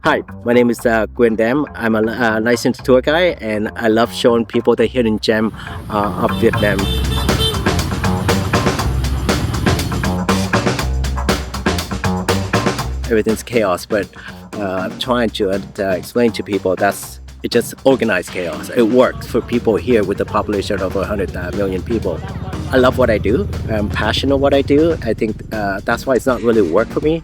Hi, my name is Quinn. I'm a licensed tour guide, and I love showing people the hidden gem of Vietnam. Everything's chaos, but I'm trying to explain to people it's just organized chaos. It works for people here with a population of over 100 million people. I love what I do. I'm passionate what I do. I think that's why it's not really work for me.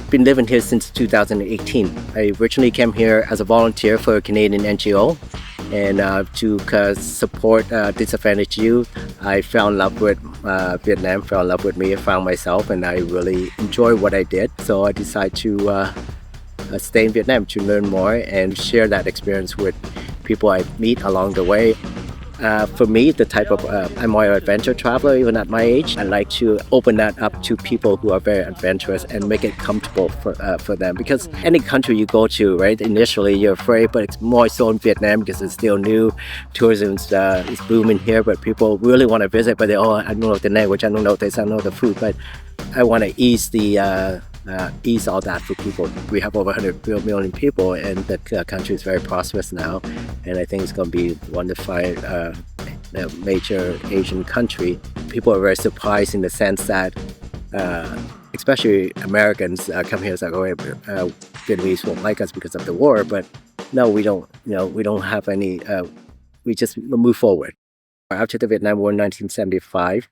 Been living here since 2018. I originally came here as a volunteer for a Canadian NGO, and to support disadvantaged youth. I fell in love with Vietnam, fell in love with me, I found myself, and I really enjoy what I did. So I decided to stay in Vietnam to learn more and share that experience with people I meet along the way. For me, the type of I'm more an adventure traveler even at my age. I like to open that up to people who are very adventurous and make it comfortable for them. Because any country you go to, right, initially you're afraid, but it's more so in Vietnam because it's still new. Tourism is booming here, but people really want to visit, but I don't know the language, I don't know this, I don't know the food, but I want to ease all that for people. We have over 100 million people, and the country is very prosperous now, and I think it's going to be one of the major Asian country. People are very surprised in the sense that especially Americans come here and say, Vietnamese won't like us because of the war, but no, we don't. We don't have any. We just move forward. After the Vietnam War in 1975,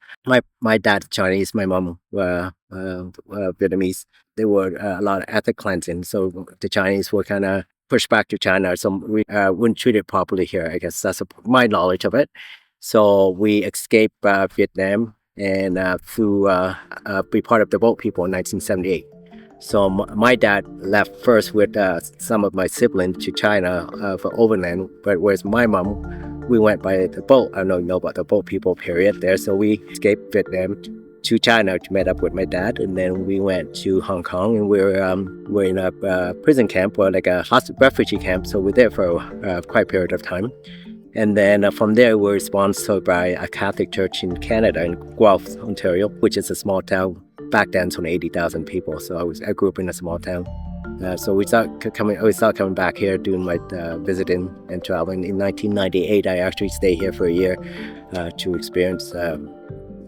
my dad Chinese, my mom Vietnamese. There were a lot of ethnic cleansing, so the Chinese were kind of pushed back to China. So we weren't treated properly here. I guess that's my knowledge of it. So we escaped Vietnam and be part of the boat people in 1978. So my dad left first with some of my siblings to China for overland, but whereas my mom, we went by the boat. I don't know you know about the boat people period there. So we escaped Vietnam to China to meet up with my dad, and then we went to Hong Kong, and we're in a prison camp or like a refugee camp. So we're there for quite a period of time. And then from there, we're sponsored by a Catholic church in Canada, in Guelph, Ontario, which is a small town. Back then, it's only 80,000 people. So I grew up in a small town. So we started coming back here, doing my visiting and traveling. In 1998, I actually stayed here for a year to experience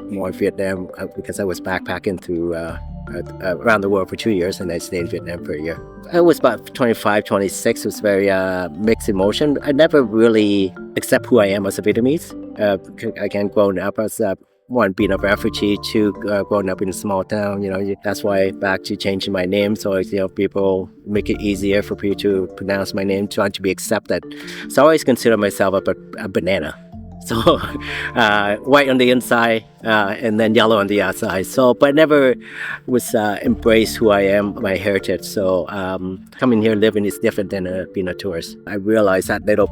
more Vietnam because I was backpacking through around the world for 2 years, and I stayed in Vietnam for a year. I was about 25, 26. It was very mixed emotion. I never really accept who I am as a Vietnamese. Again, growing up as one, being a refugee, two, growing up in a small town, that's why back to changing my name. So, people make it easier for people to pronounce my name, trying to be accepted. So I always consider myself a banana. So white on the inside and then yellow on the outside. So, but I never was embrace who I am, my heritage. So coming here living is different than being a tourist. I realized that little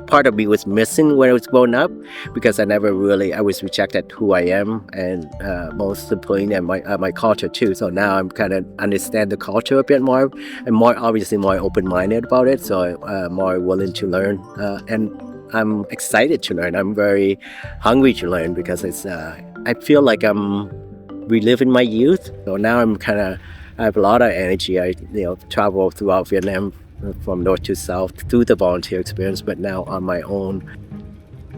part of me was missing when I was growing up because I was rejected who I am, and most importantly, and my culture too. So now I'm kind of understand the culture a bit more, and obviously more open-minded about it. So more willing to learn, and I'm excited to learn. I'm very hungry to learn because I feel like I'm reliving my youth. So now I have a lot of energy. I travel throughout Vietnam from north to south through the volunteer experience, but now on my own.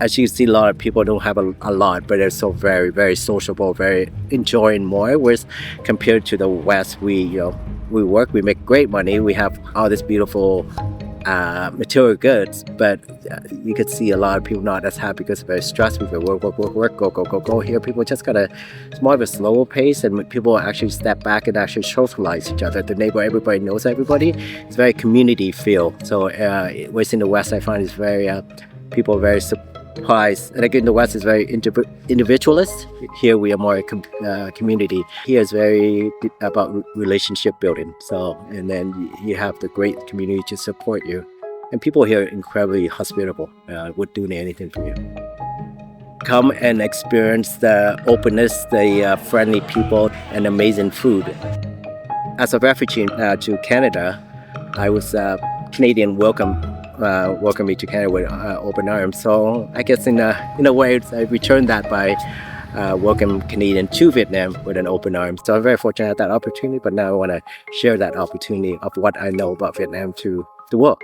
As you see, a lot of people don't have a lot, but they're so very, very sociable, very enjoying more. Whereas compared to the West, we work, we make great money, we have all this beautiful material goods, but you could see a lot of people not as happy because they're very stressed. People work, go. Here, people just it's more of a slower pace, and people actually step back and actually socialize each other. The neighbor, everybody knows everybody. It's very community feel. So, whereas in the West, I find it's very people are very surprised. And again, the West is very individualist. Here we are more community. Here is very about relationship building. So, and then you have the great community to support you. And people here are incredibly hospitable, would do anything for you. Come and experience the openness, the friendly people, and amazing food. As a refugee to Canada, I was Canadian welcomed me to Canada with open arms. So I guess in a way, I returned that by welcome Canadian to Vietnam with an open arm. So I'm very fortunate at that opportunity, but now I want to share that opportunity of what I know about Vietnam to the world.